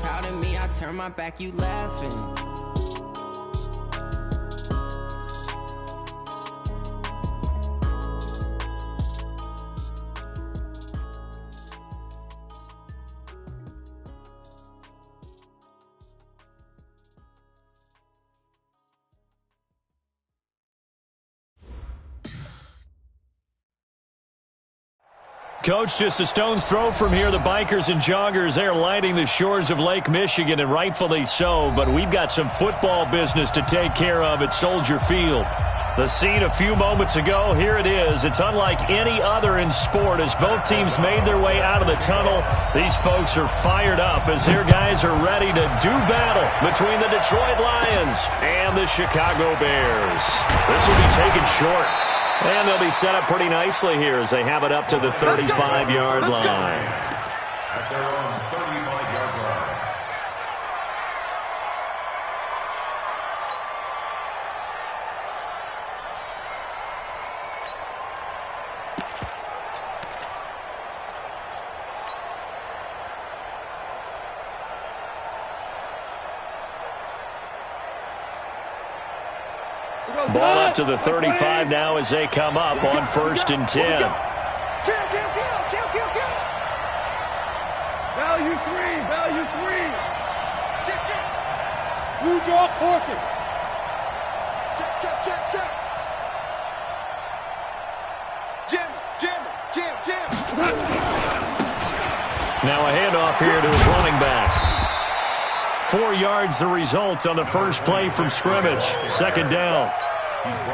proud of me, I turn my back, you laughing. Coach, just a stone's throw from here. The bikers and joggers, they're lining the shores of Lake Michigan, and rightfully so. But we've got some football business to take care of at Soldier Field. The scene a few moments ago, here it is. It's unlike any other in sport as both teams made their way out of the tunnel. These folks are fired up as their guys are ready to do battle between the Detroit Lions and the Chicago Bears. This will be taken short. And they'll be set up pretty nicely here as they have it up to the 35-yard line. At their own 35-yard line. Ball up to the 35 now as they come up on 1st and 10. Value three. Blue draw corker. Check. Jim. Now a handoff here to his running back. 4 yards the result on the first play from scrimmage. 2nd down.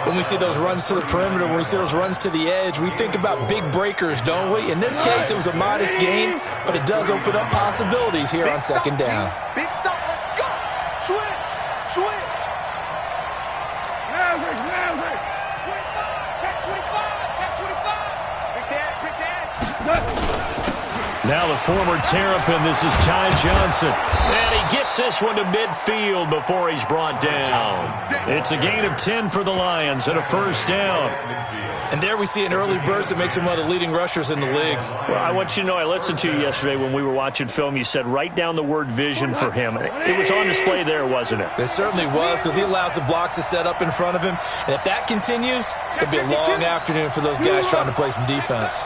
When we see those runs to the perimeter, when we see those runs to the edge, we think about big breakers, don't we? In this case, it was a modest gain, but it does open up possibilities here on 2nd down. Big stop, let's go. Switch. Maverick. Check 25. Big dad. Now the former Terrapin, this is Ty Johnson. And he gets this one to midfield before he's brought down. It's a gain of 10 for the Lions and a 1st down. And there we see an early burst that makes him one of the leading rushers in the league. Well, I want you to know, I listened to you yesterday when we were watching film. You said write down the word vision for him. It was on display there, wasn't it? It certainly was, because he allows the blocks to set up in front of him. And if that continues, it'll be a long afternoon for those guys trying to play some defense.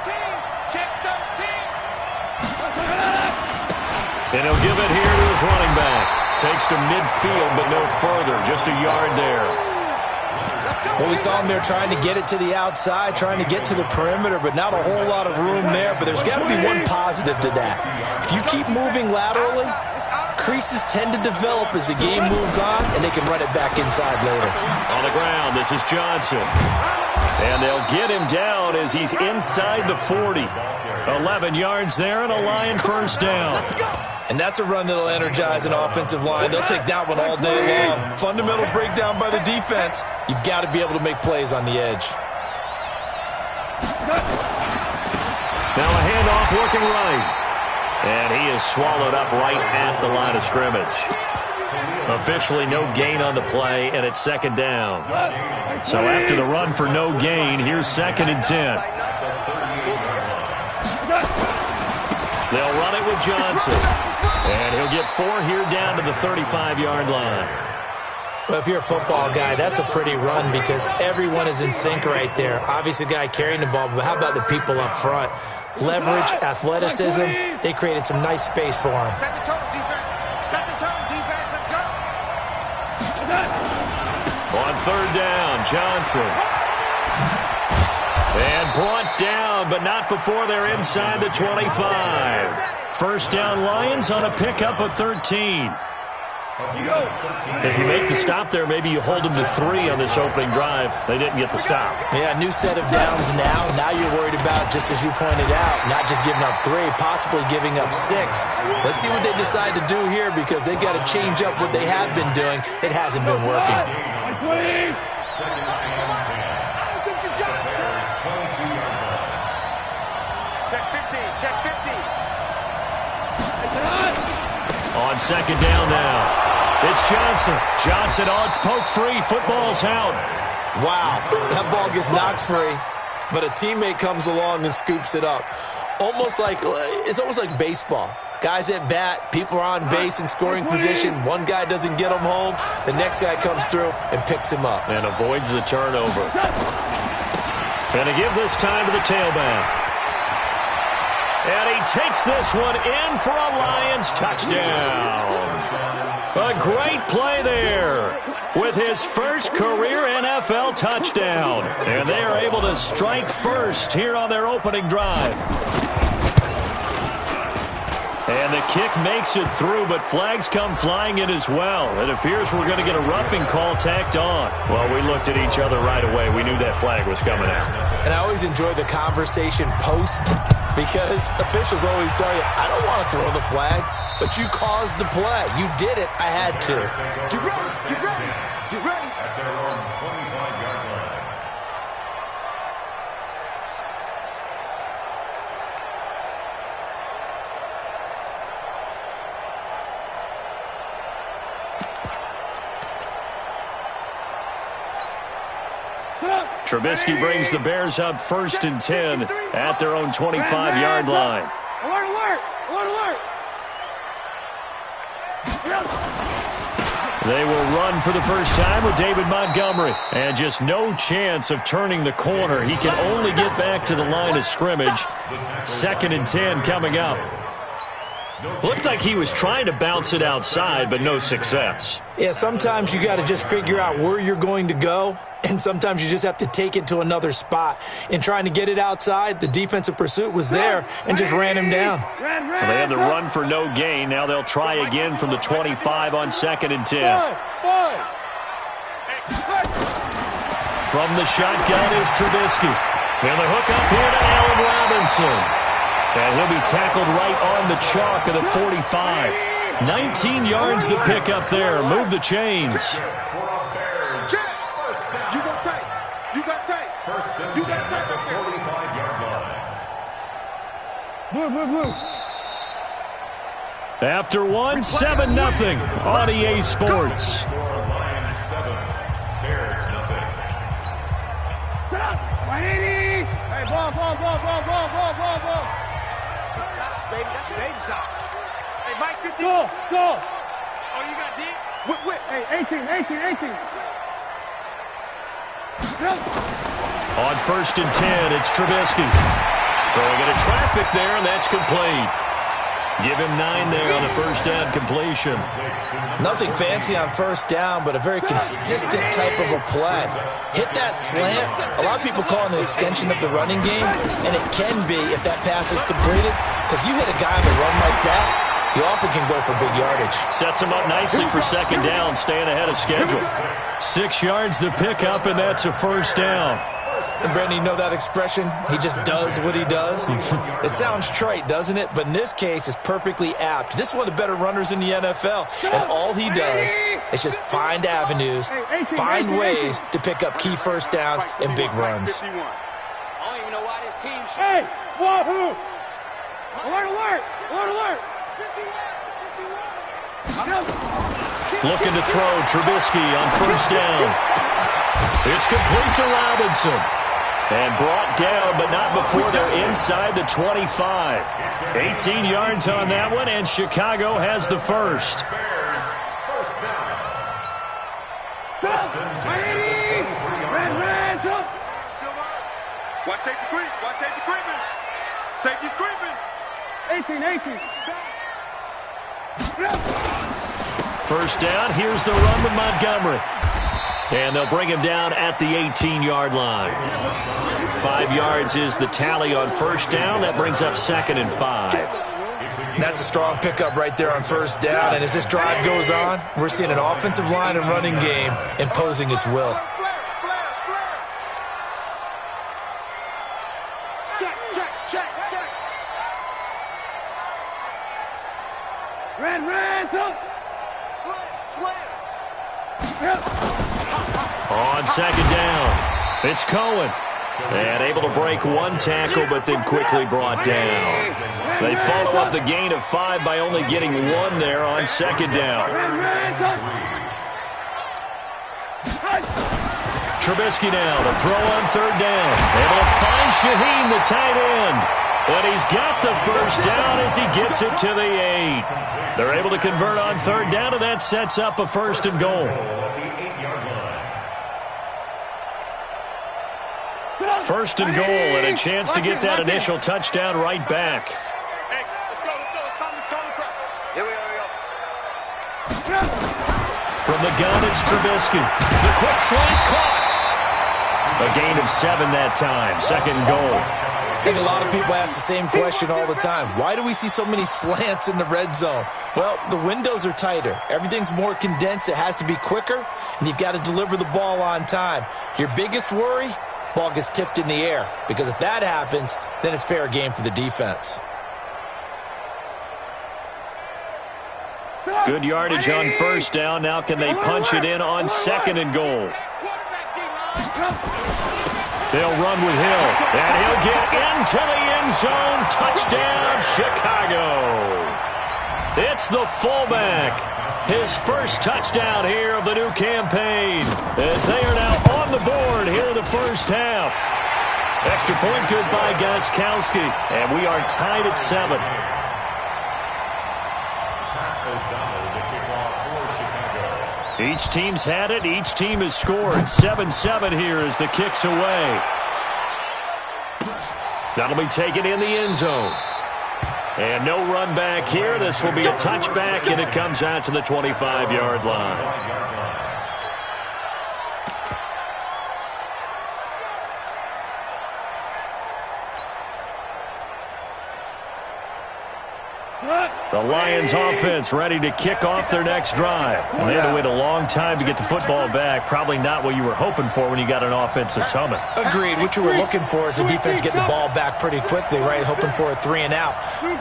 And he'll give it here to his running back. Takes to midfield, but no further. Just a yard there. Well, we saw him there trying to get it to the outside, trying to get to the perimeter, but not a whole lot of room there. But there's got to be one positive to that. If you keep moving laterally, creases tend to develop as the game moves on, and they can run it back inside later. On the ground, this is Johnson. And they'll get him down as he's inside the 40. 11 yards there and a Lion 1st down. And that's a run that'll energize an offensive line. They'll take that one all day long. Fundamental breakdown by the defense. You've got to be able to make plays on the edge. Now a handoff working right. And he is swallowed up right at the line of scrimmage. Officially no gain on the play, and it's 2nd down. So after the run for no gain, here's 2nd and 10. They'll run it with Johnson. And he'll get 4 here down to the 35-yard line. Well, if you're a football guy, that's a pretty run because everyone is in sync right there. Obviously, the guy carrying the ball, but how about the people up front? Leverage, athleticism, they created some nice space for him. Set the tone, defense. Let's go. On 3rd down, Johnson. And brought down, but not before they're inside the 25. 1st down Lions on a pickup of 13. If you make the stop there, maybe you hold them to 3 on this opening drive. They didn't get the stop. Yeah, new set of downs now. Now you're worried about, just as you pointed out, not just giving up 3, possibly giving up 6. Let's see what they decide to do here because they've got to change up what they have been doing. It hasn't been working. Check 50. On 2nd down now. It's Johnson, it's poke free. Football's out. Wow, that ball gets knocked free, but a teammate comes along and scoops it up. It's almost like baseball. Guys at bat, people are on base in scoring position. One guy doesn't get him home. The next guy comes through and picks him up. And avoids the turnover. And to give this time to the tailback. And he takes this one in for a Lions touchdown. A great play there with his first career NFL touchdown. And they are able to strike first here on their opening drive. And the kick makes it through, but flags come flying in as well. It appears we're going to get a roughing call tacked on. Well, we looked at each other right away. We knew that flag was coming out. And I always enjoy the conversation post because officials always tell you, I don't want to throw the flag, but you caused the play. You did it. I had to. Get ready. Get ready. Get ready. At their own 25-yard line. Trubisky brings the Bears up 1st and 10 at their own 25-yard line. Alert, alert. Alert, alert. They will run for the first time with David Montgomery. And just no chance of turning the corner. He can only get back to the line of scrimmage. 2nd and 10 coming up. Looked like he was trying to bounce it outside, but no success. Yeah, sometimes you got to just figure out where you're going to go, and sometimes you just have to take it to another spot. In trying to get it outside, the defensive pursuit was there and just ran him down. Well, they had the run for no gain. Now they'll try again from the 25 on 2nd and 10. From the shotgun is Trubisky. And the hook up here to Allen Robinson. And he'll be tackled right on the chalk of the 45. 19 yards to pick up there. Move the chains. You got tight. You got tight. You got tight up there. 45-yard line. Move. After one, 7-0 on EA Sports. Lions 7, Bears nothing. Set up. 180. Hey, ball. Baby, that's your baby shot. Hey, Mike, 15. Go. Oh, you got D? Whip. Hey, 18. On 1st and 10, it's Trubisky. Throwing into traffic there, and that's complete. Give him 9 there on the first down completion. Nothing fancy on first down, but a very consistent type of a play. Hit that slant. A lot of people call it an extension of the running game, and it can be if that pass is completed, because you hit a guy on the run like that, you often can go for big yardage. Sets him up nicely for 2nd down, staying ahead of schedule. 6 yards to pick up, and that's a first down. And Brandon, you know that expression? He just does what he does. It sounds trite, doesn't it? But in this case, it's perfectly apt. This is one of the better runners in the NFL. And all he does is just find avenues, find ways to pick up key first downs and big runs. I don't even know why this team should. Hey, wahoo! Alert. Looking to throw Trubisky on first down. It's complete to Robinson. And brought down, but not before they're inside the 25. 18 yards on that one, and Chicago has the first. First down. Red, up. Watch safety creep. Safety's creeping. 18. First down, here's the run with Montgomery. And they'll bring him down at the 18-yard line. 5 yards is the tally on first down. That brings up 2nd and 5. That's a strong pickup right there on first down. And as this drive goes on, we're seeing an offensive line and running game imposing its will. Check. Red, up. Slam. On 2nd down, it's Cohen. And able to break one tackle, but then quickly brought down. They follow up the gain of 5 by only getting 1 there on 2nd down. Trubisky now to throw on 3rd down. Able to find Shaheen, the tight end. And he's got the first down as he gets it to the 8. They're able to convert on third down, and that sets up a 1st and goal. 1st and goal, and a chance to get that initial touchdown right back. Hey, let's go. It's time to practice. Here we go. From the gun, it's Trubisky. The quick slant caught. A gain of 7 that time. 2nd and goal. I think a lot of people ask the same question all the time. Why do we see so many slants in the red zone? Well, the windows are tighter. Everything's more condensed. It has to be quicker, and you've got to deliver the ball on time. Your biggest worry? Ball gets tipped in the air, because if that happens, then it's fair game for the defense. Good yardage on 1st down. Now can they punch it in on 2nd and goal? They'll run with Hill, and he'll get into the end zone. Touchdown, Chicago. It's the fullback. His first touchdown here of the new campaign, as they are now on the board here in the first half. Extra point good by Gostkowski, and we are tied at 7. Each team's had it. Each team has scored. 7-7 here as the kick's away. That'll be taken in the end zone. And no run back here. This will be a touchback, and it comes out to the 25-yard line. The Lions offense ready to kick off their next drive. And they had to wait a long time to get the football back. Probably not what you were hoping for when you got an offense that's humming. Agreed. What you were looking for is the defense getting the ball back pretty quickly, right? Hoping for a 3 and out.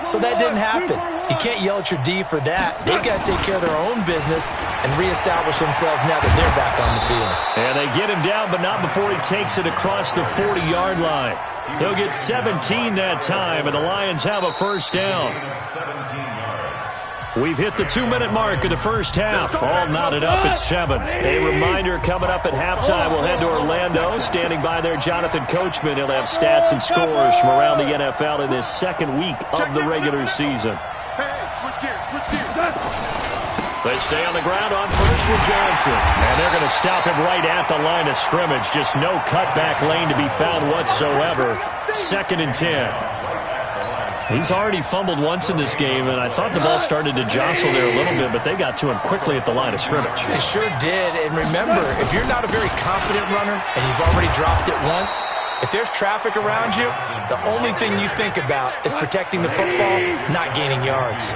So that didn't happen. You can't yell at your D for that. They've got to take care of their own business and reestablish themselves now that they're back on the field. And they get him down, but not before he takes it across the 40-yard line. He'll get 17 that time, and the Lions have a first down. We've hit the 2-minute mark of the first half. All knotted up at 7. A reminder coming up at halftime. We'll head to Orlando. Standing by there, Jonathan Coachman. He'll have stats and scores from around the NFL in this second week of the regular season. Switch gears. They stay on the ground on first with Johnson. And they're going to stop him right at the line of scrimmage. Just no cutback lane to be found whatsoever. 2nd and 10. He's already fumbled once in this game, and I thought the ball started to jostle there a little bit, but they got to him quickly at the line of scrimmage. They sure did. And remember, if you're not a very confident runner and you've already dropped it once, if there's traffic around you, the only thing you think about is protecting the football, not gaining yards.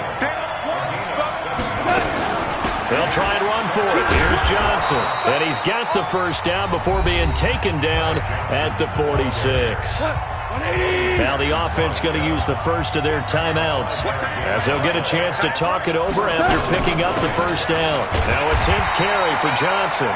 They'll try and run for it. Here's Johnson. And he's got the first down before being taken down at the 46. Now the offense going to use the first of their timeouts, as they'll get a chance to talk it over after picking up the first down. Now a 10th carry for Johnson.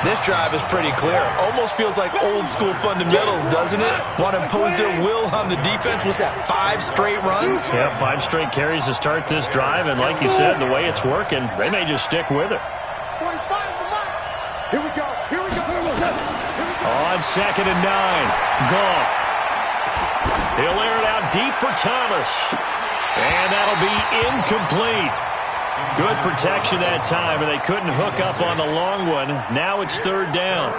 This drive is pretty clear. Almost feels like old school fundamentals, doesn't it? Want to impose their will on the defense. What's that, 5 straight runs? Yeah, 5 straight carries to start this drive, and like you said, the way it's working, they may just stick with it. 45 is the mark. Here we go. On 2nd and 9, Goff. He'll air it out deep for Thomas. And that'll be incomplete. Good protection that time, and they couldn't hook up on the long one. Now it's 3rd down.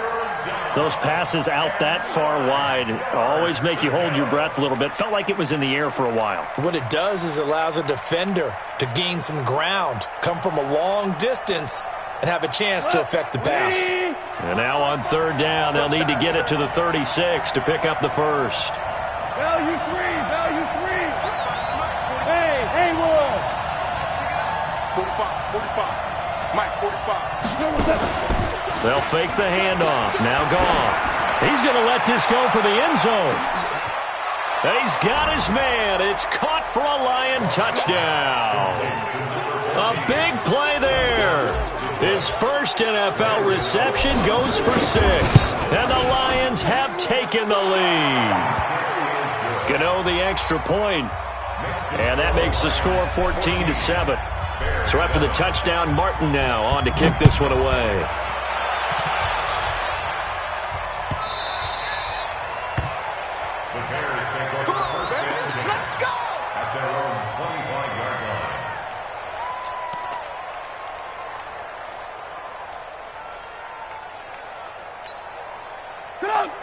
Those passes out that far wide always make you hold your breath a little bit. Felt like it was in the air for a while. What it does is it allows a defender to gain some ground, come from a long distance, and have a chance to affect the pass. And now on 3rd down, they'll need to get it to the 36 to pick up the first. Value 3. Hey, Will. 45. Mike, 45. They'll fake the handoff. Now Goff. He's going to let this go for the end zone. And he's got his man. It's caught for a Lion touchdown. A big play there. His first NFL reception goes for 6. And the Lions have taken the lead. Gano the extra point. And that makes the score 14-7. So after the touchdown, Martin now on to kick this one away.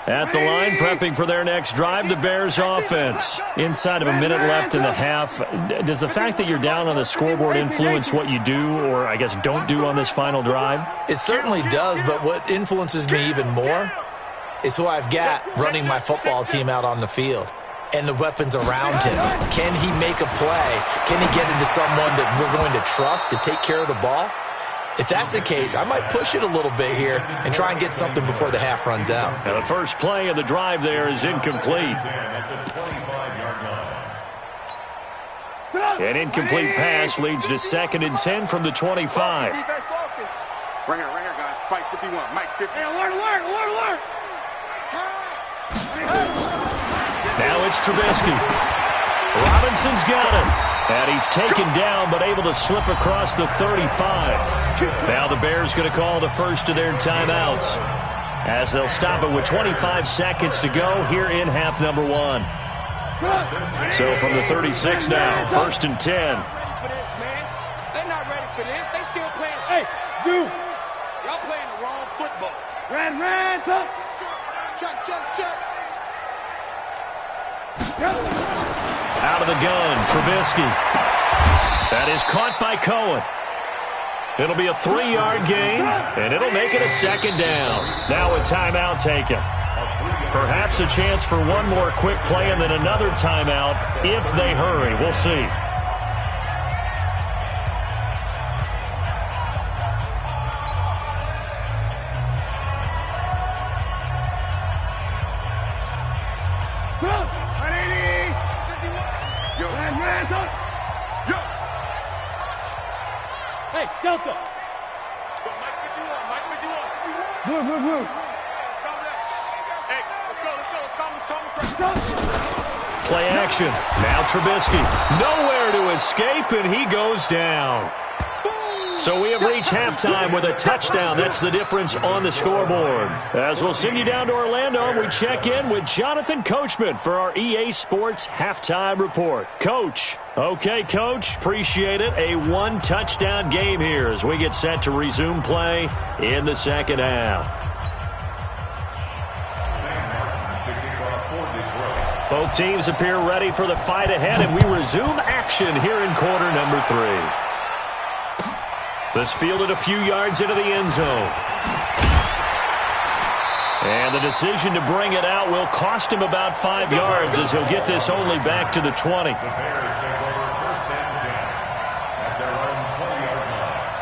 At the line, prepping for their next drive, the Bears offense. Inside of a minute left in the half, does the fact that you're down on the scoreboard influence what you do, or I guess don't do on this final drive? It certainly does, but what influences me even more is who I've got running my football team out on the field and the weapons around him. Can he make a play? Can he get into someone that we're going to trust to take care of the ball? If that's the case, I might push it a little bit here and try and get something before the half runs out. Now the first play of the drive there is incomplete. An incomplete pass leads to 2nd and 10 from the 25. Ringer, guys. Fight 51. Mike 50. Hey, alert. Now it's Trubisky. Robinson's got it. And he's taken down, but able to slip across the 35. Now the Bears going to call the first of their timeouts, as they'll stop it with 25 seconds to go here in half number 1. So from the 36 now, 1st and 10. They're not ready for this. They still playing. Hey, you. Y'all playing the wrong football. Red, Chuck. Out of the gun, Trubisky. That is caught by Cohen. It'll be a 3-yard gain, and it'll make it a 2nd down. Now a timeout taken. Perhaps a chance for one more quick play and then another timeout if they hurry. We'll see. Hey, Delta. Mike 51. Move. Hey, let's go. Play action. Now Trubisky. Nowhere to escape, and he goes down. So we have reached halftime with a touchdown. That's the difference on the scoreboard. As we'll send you down to Orlando, and we check in with Jonathan Coachman for our EA Sports Halftime Report. Coach. Okay, Coach. Appreciate it. A 1-touchdown game here as we get set to resume play in the second half. Both teams appear ready for the fight ahead, and we resume action here in quarter number 3. This fielded a few yards into the end zone. And the decision to bring it out will cost him about 5 yards as he'll get this only back to the 20. The Bears take over 1st and 10 at their own 20-yard line.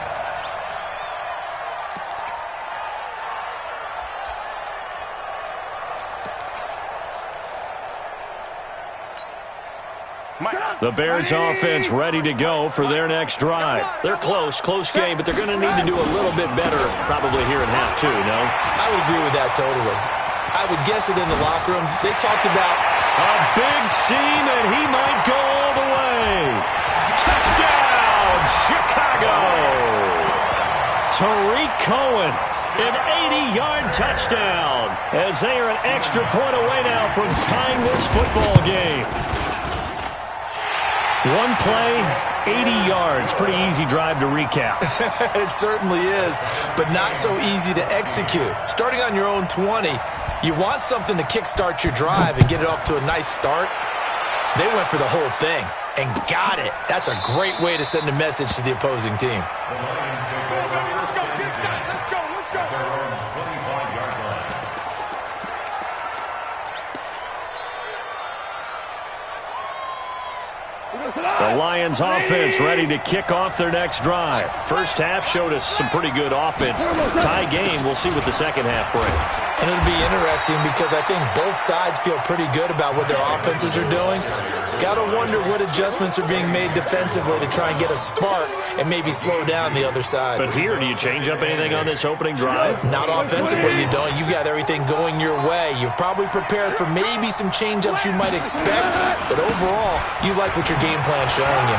The Bears offense ready to go for their next drive. They're close game, but they're going to need to do a little bit better probably here in half 2, no? I would agree with that totally. I would guess it in the locker room. They talked about a big seam, and he might go all the way. Touchdown, Chicago! Tariq Cohen, an 80-yard touchdown, as they are an extra point away now from tying this football game. One play, 80 yards. Pretty easy drive to recap. It certainly is, but not so easy to execute. Starting on your own 20, you want something to kickstart your drive and get it off to a nice start. They went for the whole thing and got it. That's a great way to send a message to the opposing team. The Lions take over 1st and 10 at their own 25-yard line. The Lions offense ready to kick off their next drive. First half showed us some pretty good offense. Tie game, we'll see what the second half brings. And it'll be interesting because I think both sides feel pretty good about what their offenses are doing. Got to wonder what adjustments are being made defensively to try and get a spark and maybe slow down the other side. But here, do you change up anything on this opening drive? Not offensively, you don't. You got everything going your way. You've probably prepared for maybe some change-ups you might expect, but overall, you like what your game plan's showing you.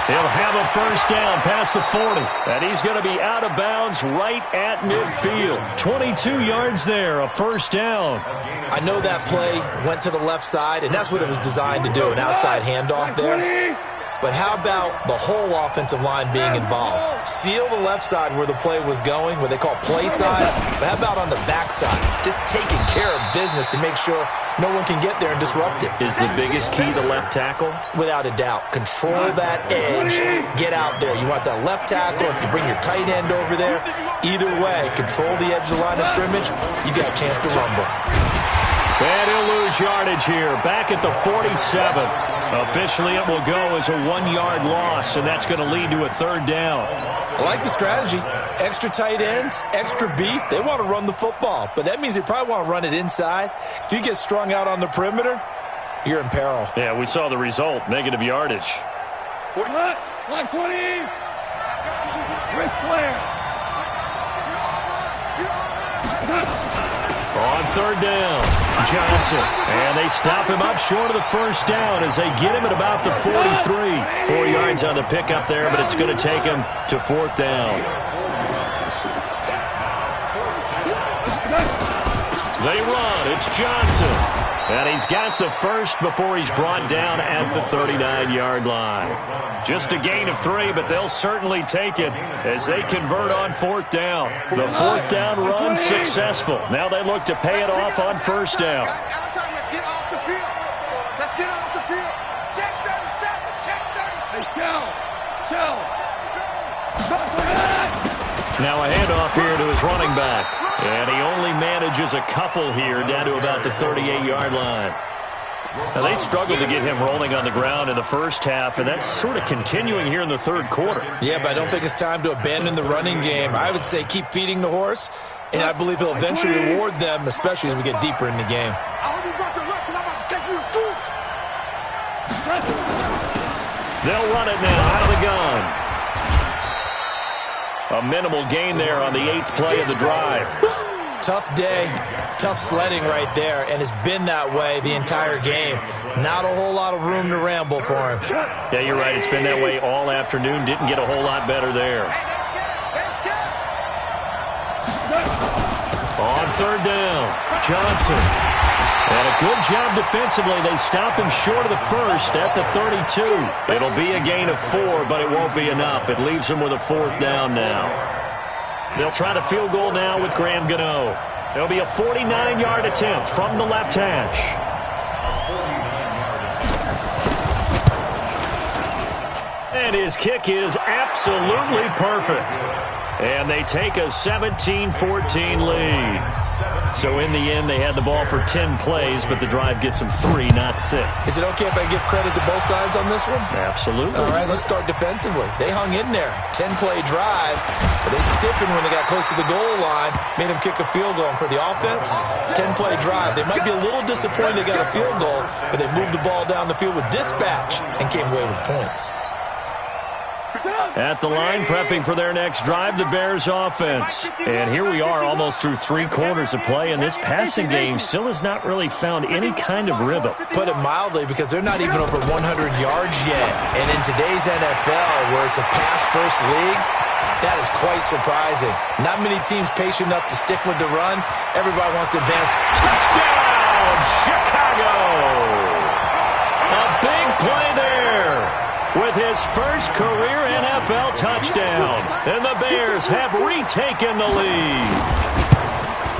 He'll have a first down past the 40, and he's going to be out of bounds right at midfield. 22 yards there, a first down. I know that play went to the left side, and that's what it was designed to do, an outside handoff there. but how about the whole offensive line being involved? Seal the left side where the play was going, what they call play side, but how about on the back side? Just taking care of business to make sure no one can get there and disrupt it. Is the biggest key the left tackle? Without a doubt. Control that edge. Get out there. You want that left tackle. If you bring your tight end over there, either way, control the edge of the line of scrimmage, you got a chance to rumble. And he'll lose yardage here. Back at the 47. Officially, it will go as a 1-yard loss, and that's going to lead to a 3rd down. I like the strategy. Extra tight ends, extra beef. They want to run the football, but that means they probably want to run it inside. If you get strung out on the perimeter, you're in peril. Yeah, we saw the result. Negative yardage. 120. Ric Flair. On 3rd down, Johnson. And they stop him up short of the 1st down as they get him at about the 43. 4 yards on the pickup there, but it's going to take him to 4th down. They run. It's Johnson. And he's got the first before he's brought down at the 39-yard line. Just a gain of 3, but they'll certainly take it as they convert on 4th down. The 4th down run successful. Now they look to pay it off on 1st down. Let's get off the field. Let's get off the field. Check 37. Check 37. Now a handoff here to his running back. And he only manages a couple here down to about the 38-yard line. Now, they struggled to get him rolling on the ground in the first half, and that's sort of continuing here in the 3rd quarter. Yeah, but I don't think it's time to abandon the running game. I would say keep feeding the horse, and I believe he'll eventually reward them, especially as we get deeper in the game. I hope you brought your left, because I'm about to take you to school. They'll run it now out of the gun. A minimal gain there on the 8th play of the drive. Tough day, tough sledding right there, and it's been that way the entire game. Not a whole lot of room to ramble for him. Yeah, you're right. It's been that way all afternoon. Didn't get a whole lot better there. On 3rd down, Johnson. And a good job defensively. They stop him short of the 1st at the 32. It'll be a gain of 4, but it won't be enough. It leaves them with a 4th down now. They'll try the field goal now with Graham Gano. There'll be a 49-yard attempt from the left hash. And his kick is absolutely perfect. And they take a 17-14 lead. So in the end, they had the ball for 10 plays, but the drive gets them 3, not 6. Is it okay if I give credit to both sides on this one? Absolutely. All right, let's start defensively. They hung in there. 10-play drive, but they stiffened when they got close to the goal line, made them kick a field goal. And for the offense, 10-play drive. They might be a little disappointed they got a field goal, but they moved the ball down the field with dispatch and came away with points. At the line, prepping for their next drive, the Bears offense. And here we are almost through 3 quarters of play, and this passing game still has not really found any kind of rhythm. Put it mildly, because they're not even over 100 yards yet. And in today's NFL, where it's a pass-first league, that is quite surprising. Not many teams patient enough to stick with the run. Everybody wants to advance. Touchdown, Chicago! A big play there with his first career NFL touchdown. And the Bears have retaken the lead.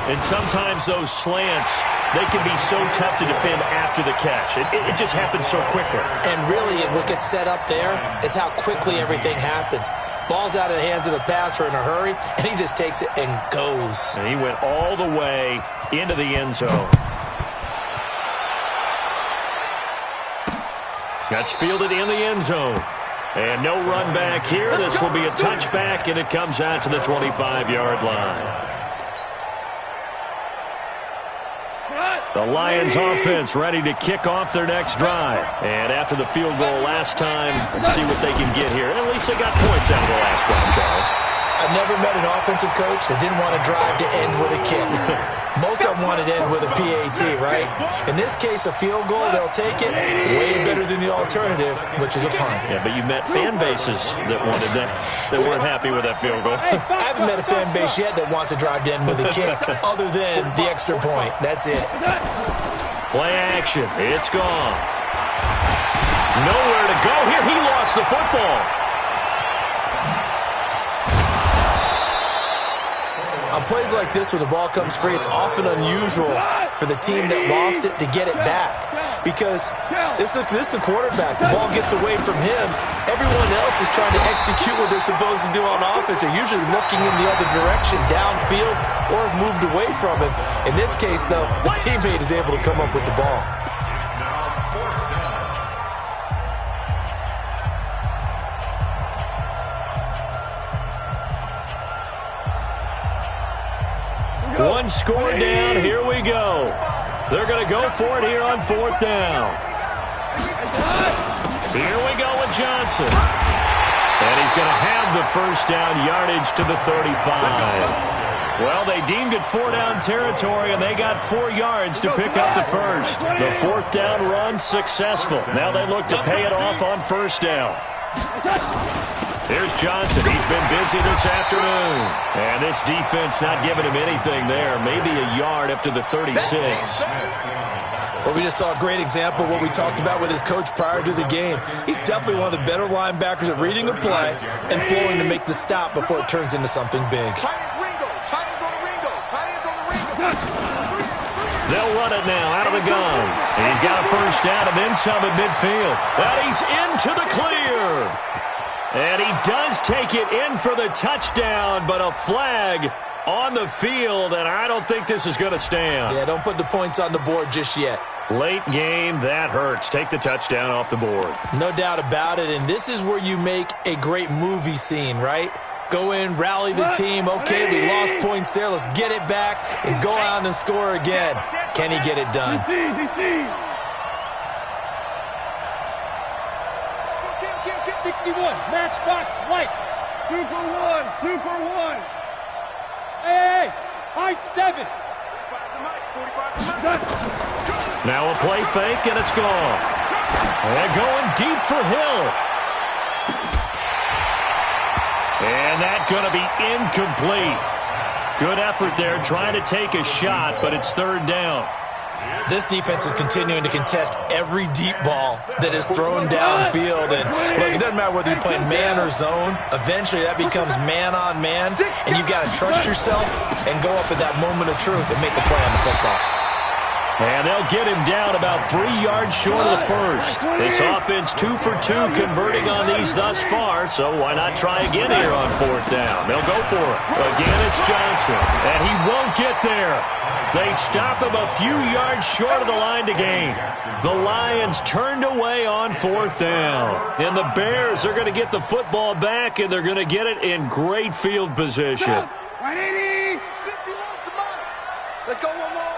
And sometimes those slants, they can be so tough to defend after the catch. It just happens so quickly. And really, what gets set up there is how quickly everything happens. Ball's out of the hands of the passer in a hurry, and he just takes it and goes. And he went all the way into the end zone. That's fielded in the end zone. And no run back here. This will be a touchback, and it comes out to the 25-yard line. The Lions offense ready to kick off their next drive. And after the field goal last time, let's see what they can get here. At least they got points out of the last drive, Charles. I've never met an offensive coach that didn't want to drive to end with a kick. Most of them wanted to end with a PAT, right? In this case, a field goal, they'll take it. Way better than the alternative, which is a punt. Yeah, but you met fan bases that wanted that, that weren't happy with that field goal. I haven't met a fan base yet that wants to drive to end with a kick, other than the extra point. That's it. Play action. It's gone. Nowhere to go here. He lost lost the football. On plays like this, when the ball comes free, it's often unusual for the team that lost it to get it back. Because this is the quarterback. The ball gets away from him. Everyone else is trying to execute what they're supposed to do on offense. They're usually looking in the other direction, downfield, or have moved away from him. In this case, though, the teammate is able to come up with the ball. One score down. Here we go. They're going to go for it here on 4th down. Here we go with Johnson. And he's going to have the first down yardage to the 35. Well, they deemed it 4-down territory, and they got 4 yards to pick up the first. The 4th down run successful. Now they look to pay it off on 1st down. Here's Johnson. He's been busy this afternoon. And this defense not giving him anything there. Maybe a yard up to the 36. Well, we just saw a great example of what we talked about with his coach prior to the game. He's definitely one of the better linebackers at reading a play and flowing to make the stop before it turns into something big. They'll run it now out of the gun. He's got a first down and then some at midfield. And he's into the clear. And he does take it in for the touchdown, but a flag on the field, and I don't think this is going to stand. Yeah, don't put the points on the board just yet. Late game, that hurts. Take the touchdown off the board. No doubt about it, and this is where you make a great movie scene, right? Go in, rally the team. Okay, we lost points there. Let's get it back and go out and score again. Can he get it done? Matchbox lights. 2 for 1. 2 for 1. Hey, high 7. Now a play fake, and it's gone. They're going deep for Hill. And that's going to be incomplete. Good effort there, trying to take a shot, but it's 3rd down. This defense is continuing to contest every deep ball that is thrown downfield. And look, it doesn't matter whether you're playing man or zone. Eventually, that becomes man on man. And you've got to trust yourself and go up at that moment of truth and make a play on the football. And they'll get him down about 3 yards short of the first. This offense 2 for 2 converting on these thus far, so why not try again here on 4th down? They'll go for it. Again, it's Johnson, and he won't get there. They stop him a few yards short of the line to gain. The Lions turned away on 4th down. And the Bears are going to get the football back, and they're going to get it in great field position. 180. Let's go one more.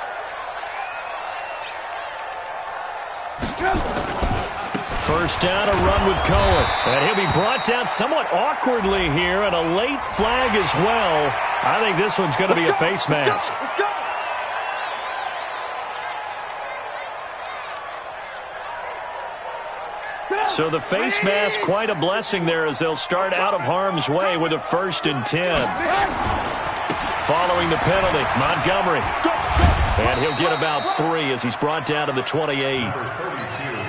First down, a run with Cohen. And he'll be brought down somewhat awkwardly here, and a late flag as well. I think this one's going to be a face mask. Let's go. So the face mask, quite a blessing there as they'll start out of harm's way with a 1st and 10. Following the penalty, Montgomery. And he'll get about 3 as he's brought down to the 28.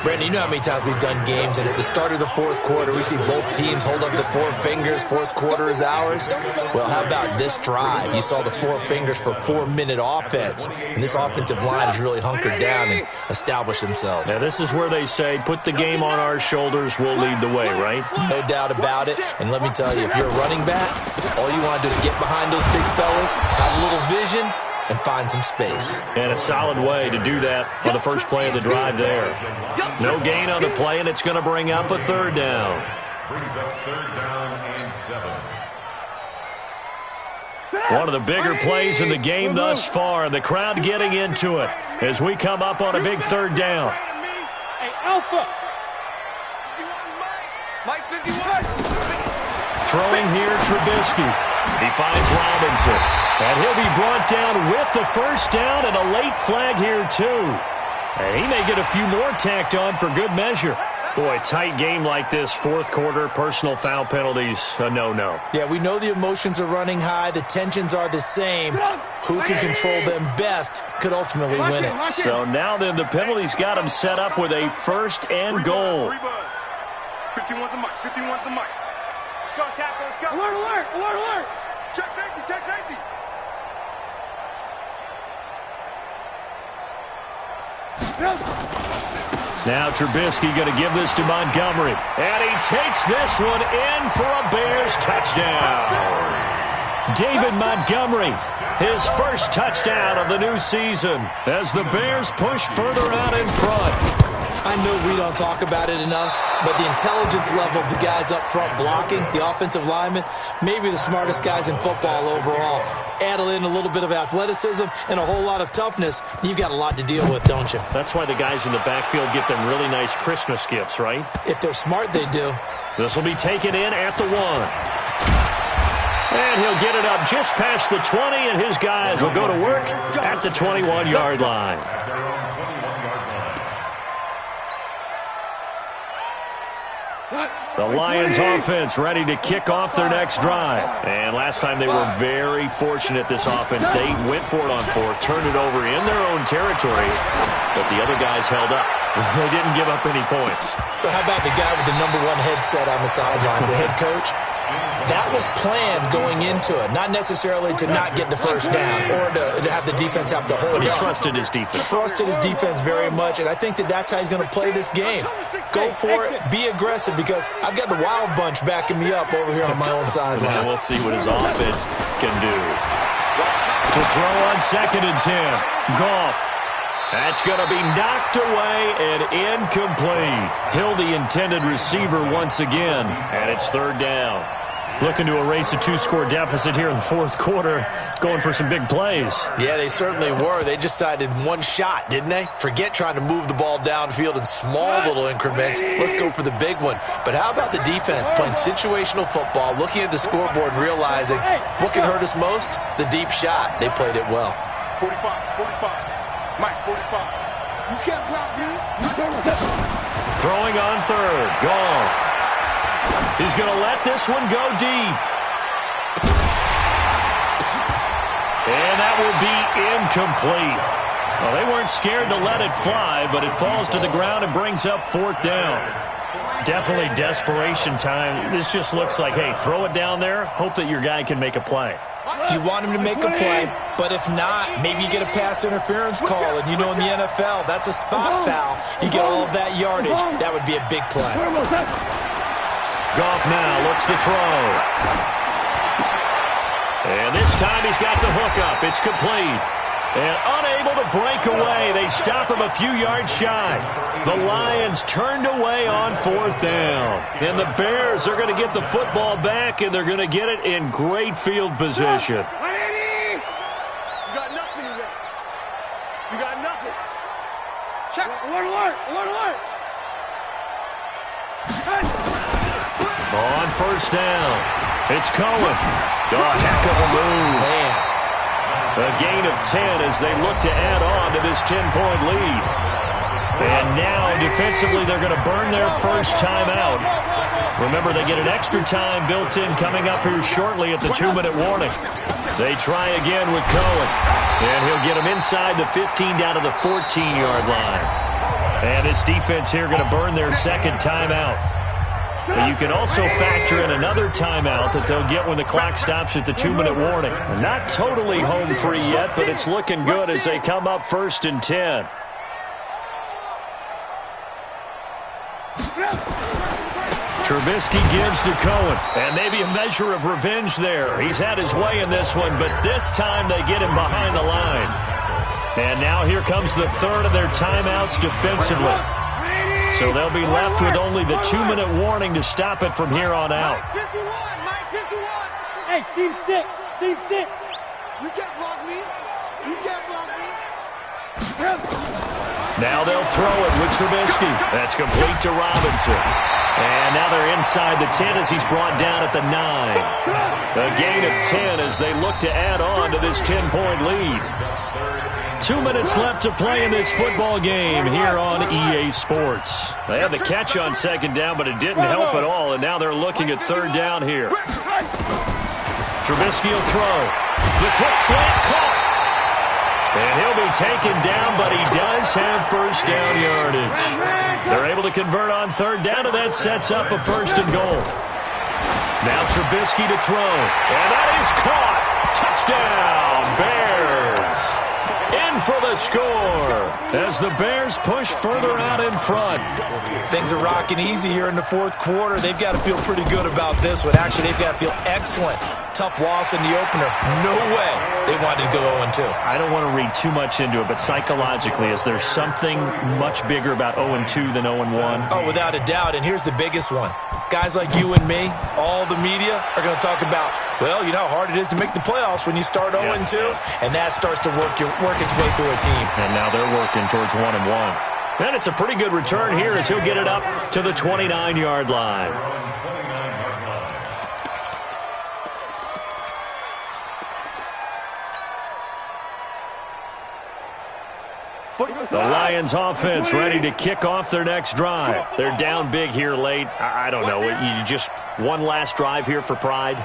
Brandon, you know how many times we've done games, and at the start of the 4th quarter, we see both teams hold up the 4 fingers, 4th quarter is ours. Well, how about this drive? You saw the 4 fingers for 4-minute offense, and this offensive line has really hunkered down and established themselves. Now, this is where they say, put the game on our shoulders, we'll lead the way, right? No doubt about it, and let me tell you, if you're a running back, all you want to do is get behind those big fellas, have a little vision, and find some space. And a solid way to do that on the first play of the drive there. No gain on the play, and it's going to bring up a 3rd down. Brings up 3rd down and 7. One of the bigger plays in the game thus far, and the crowd getting into it as we come up on a big 3rd down. Hey, Alpha. Mike 51. Throwing here, Trubisky. He finds Robinson. And he'll be brought down with the first down and a late flag here, too. And he may get a few more tacked on for good measure. Boy, tight game like this, 4th quarter, personal foul penalties, a no-no. Yeah, we know the emotions are running high. The tensions are the same. Who can control them best could ultimately win it. So now then, the penalties got him set up with a 1st and goal. 51's the mic. 51's the mic. Let's go, Tackle. Let's go. Alert, alert, alert, alert. Check safety, check safety. Now Trubisky going to give this to Montgomery. And he takes this one in for a Bears touchdown. David Montgomery, his first touchdown of the new season as the Bears push further out in front. I know we don't talk about it enough, but the intelligence level of the guys up front blocking, the offensive linemen, maybe the smartest guys in football overall. Add in a little bit of athleticism and a whole lot of toughness, you've got a lot to deal with, don't you? That's why the guys in the backfield get them really nice Christmas gifts, right? If they're smart, they do. This will be taken in at the 1. And he'll get it up just past the 20, and his guys will go to work at the 21-yard line. The Lions offense ready to kick off their next drive. And last time they were very fortunate, this offense. They went for it on 4th, turned it over in their own territory, but the other guys held up. They didn't give up any points. So how about the guy with the #1 headset on the sidelines, the head coach? That was planned going into it, not necessarily to not get the first down or to have the defense have to hold But he up. trusted his defense. Trusted his defense very much, and I think that's how he's going to play this game. Go for it, be aggressive, because I've got the wild bunch backing me up over here on my own sideline. And we'll see what his offense can do. To throw on 2nd and 10. Goff. That's going to be knocked away and incomplete. Hill, the intended receiver once again, and it's 3rd down. Looking to erase a 2-score deficit here in the 4th quarter, going for some big plays. Yeah, they certainly were. They just decided one shot, didn't they? Forget trying to move the ball downfield in small little increments. Let's go for the big one. But how about the defense playing situational football, looking at the scoreboard and realizing what can hurt us most? The deep shot. They played it well. 45. Mike, 45. You can't block me. You can't. Throwing on 3rd. Goff. He's going to let this one go deep. And that will be incomplete. Well, they weren't scared to let it fly, but it falls to the ground and brings up 4th down. Definitely desperation time. This just looks like, hey, throw it down there, hope that your guy can make a play. You want him to make a play, but if not, maybe you get a pass interference call. And you know in the NFL, that's a spot foul. You get all of that yardage. That would be a big play. Goff now looks to throw. And this time he's got the hook up. It's complete. And unable to break away. They stop him a few yards shy. The Lions turned away on 4th down. And the Bears are going to get the football back, and they're going to get it in great field position. You got nothing today. You got nothing. Check. Alert. On 1st down, it's Cohen. Oh, heck of a move. Man. A gain of 10 as they look to add on to this 10-point lead. And now, defensively, they're going to burn their first timeout. Remember, they get an extra time built in coming up here shortly at the 2-minute warning. They try again with Cohen. And he'll get him inside the 15 down to the 14-yard line. And this defense here going to burn their second timeout. But you can also factor in another timeout that they'll get when the clock stops at the 2-minute warning. Not totally home free yet, but it's looking good as they come up 1st and 10. Trubisky gives to Cohen, and maybe a measure of revenge there. He's had his way in this one, but this time they get him behind the line. And now here comes the 3rd of their timeouts defensively. So they'll be left with only the 2-minute warning to stop it from here on out. Mike 51. Hey, seam 6. You can't block me. Now they'll throw it with Trubisky. That's complete to Robinson. And now they're inside the 10 as he's brought down at the 9. A gain of 10 as they look to add on to this 10-point lead. 2 minutes left to play in this football game here on EA Sports. They had the catch on 2nd down, but it didn't help at all, and now they're looking at 3rd down here. Trubisky will throw. The quick slant caught. And he'll be taken down, but he does have first down yardage. They're able to convert on third down, and that sets up a first and goal. Now Trubisky to throw, and that is caught. Touchdown, Bears. In for the score as the Bears push further out in front. Things are rocking easy here in the fourth quarter. They've got to feel pretty good about this one. Actually, they've got to feel excellent. Tough loss in the opener. No way they wanted to go 0-2. I don't want to read too much into it, but psychologically, is there something much bigger about 0-2 than 0-1? Oh, without a doubt, and here's the biggest one. Guys like you and me, all the media, are going to talk about, well, you know how hard it is to make the playoffs when you start 0-2, and that starts to work its way through a team. And now they're working towards 1-1. And it's a pretty good return here as he'll get it up to the 29-yard line. The Lions offense ready to kick off their next drive. They're down big here late. I don't know. You just one last drive here for pride?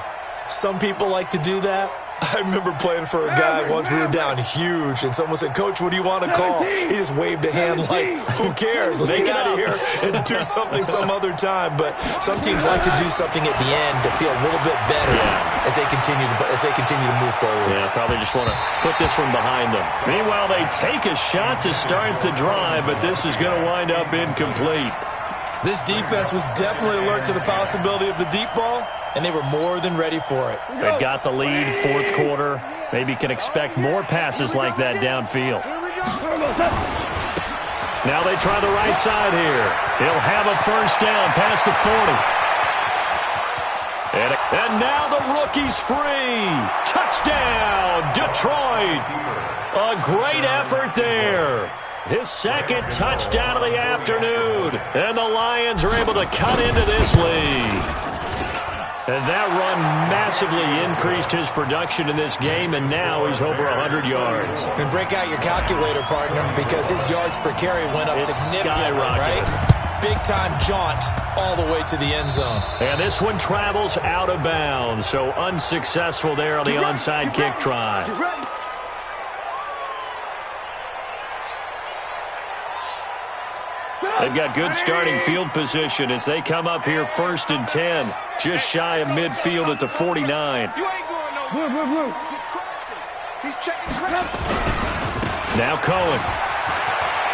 Some people like to do that. I remember playing for a guy once. We were down huge, and someone said, "Coach, what do you want to call?" He just waved a hand like, who cares? Let's get out of here and do something some other time. But some teams like to do something at the end to feel a little bit better as they continue to move forward. Yeah, probably just want to put this one behind them. Meanwhile, they take a shot to start the drive, but this is going to wind up incomplete. This defense was definitely alert to the possibility of the deep ball, and they were more than ready for it. They've got the lead, fourth quarter. Maybe can expect more passes like that downfield. Now they try the right side here. He'll have a first down past the 40. And now the rookie's free. Touchdown, Detroit. A great effort there. His second touchdown of the afternoon. And the Lions are able to cut into this lead. And that run massively increased his production in this game, and now he's over 100 yards. And break out your calculator, partner, because his yards per carry went up significantly, right? Big-time jaunt all the way to the end zone. And this one travels out of bounds, so unsuccessful there on the onside kick try. They've got good starting field position as they come up here 1st and 10, just shy of midfield at the 49. You ain't going nowhere. He's checking. Now Cohen.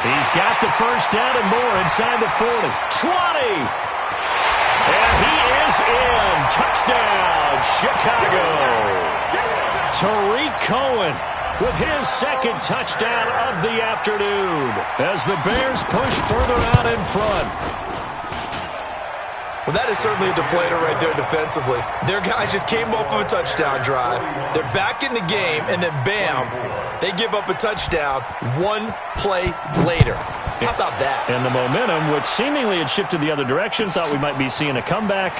He's got the first down and more inside the 40. 20! And he is in. Touchdown, Chicago. Tariq Cohen with his second touchdown of the afternoon as the Bears push further out in front. Well, that is certainly a deflator right there defensively. Their guys just came off of a touchdown drive. They're back in the game, and then bam, they give up a touchdown one play later. How about that? And the momentum, which seemingly had shifted the other direction, thought we might be seeing a comeback.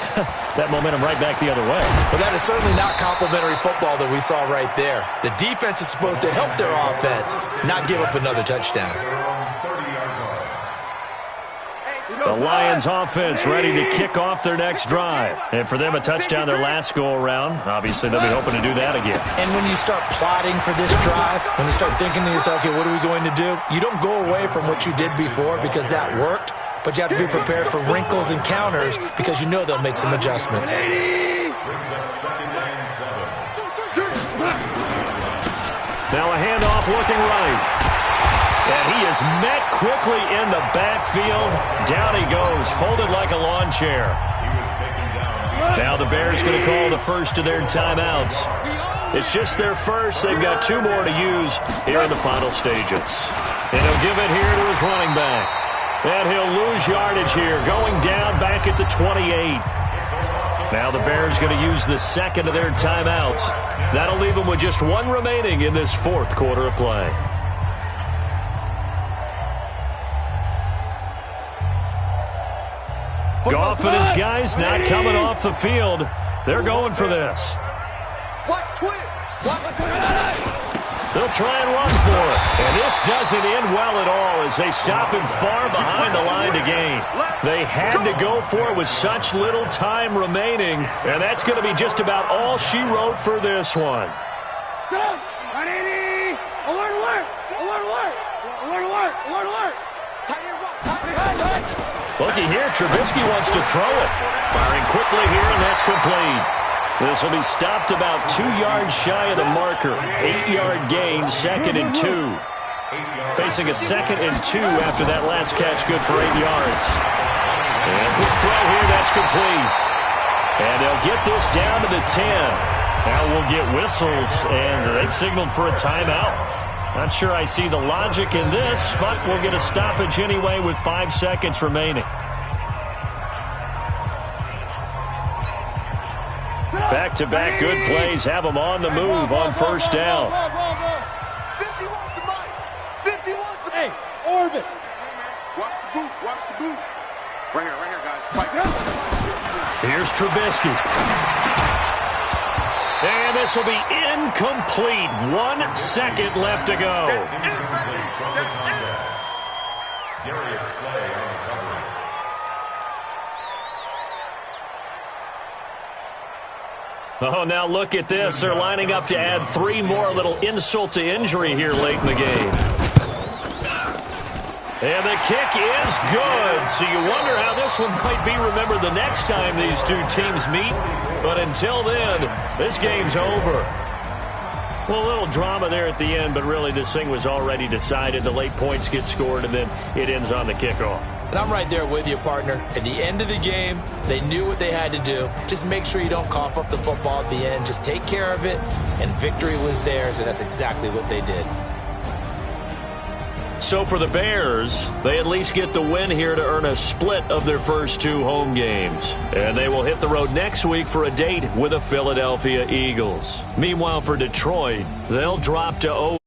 That momentum right back the other way. But that is certainly not complimentary football that we saw right there. The defense is supposed to help their offense, not give up another touchdown. The Lions offense ready to kick off their next drive. And for them, a touchdown their last go-around. Obviously, they'll be hoping to do that again. And when you start plotting for this drive, when you start thinking to yourself, okay, what are we going to do? You don't go away from what you did before because that worked, but you have to be prepared for wrinkles and counters because you know they'll make some adjustments. Now a handoff looking right. And he is met quickly in the backfield. Down he goes, folded like a lawn chair. Now the Bears going to call the first of their timeouts. It's just their first. They've got 2 more to use here in the final stages. And he'll give it here to his running back. And he'll lose yardage here, going down back at the 28. Now the Bears going to use the second of their timeouts. That'll leave them with just 1 remaining in this fourth quarter of play. Goff and his guys not coming off the field. They're going for this. They'll try and run for it. And this doesn't end well at all as they stop him far behind the line to gain. They had to go for it with such little time remaining. And that's going to be just about all she wrote for this one. Go! 180! Alert, alert! alert, alert, alert. Looky here, Trubisky wants to throw it. Firing quickly here, and that's complete. This will be stopped about 2 yards shy of the marker. 8-yard gain, 2nd and 2. Facing a 2nd and 2 after that last catch, good for 8 yards. And quick throw here, that's complete. And they'll get this down to the 10. Now we'll get whistles, and they've signaled for a timeout. Not sure I see the logic in this, but we'll get a stoppage anyway with 5 seconds remaining. Back-to-back good plays have them on the move on first down. 51's the mic. 51's the Hey, orbit. Watch the boot. Watch the boot. Right here, guys. Fight. Here's Trubisky. And this will be incomplete. 1 second left to go. Darius Slay on the coverage. Oh, now look at this. They're lining up to add 3 more. A little insult to injury here late in the game. And the kick is good. So you wonder how this one might be remembered the next time these two teams meet. But until then, this game's over. Well, a little drama there at the end, but really this thing was already decided. The late points get scored, and then it ends on the kickoff. And I'm right there with you, partner. At the end of the game, they knew what they had to do. Just make sure you don't cough up the football at the end. Just take care of it, and victory was theirs, and that's exactly what they did. So for the Bears, they at least get the win here to earn a split of their first 2 home games. And they will hit the road next week for a date with the Philadelphia Eagles. Meanwhile, for Detroit, they'll drop to 0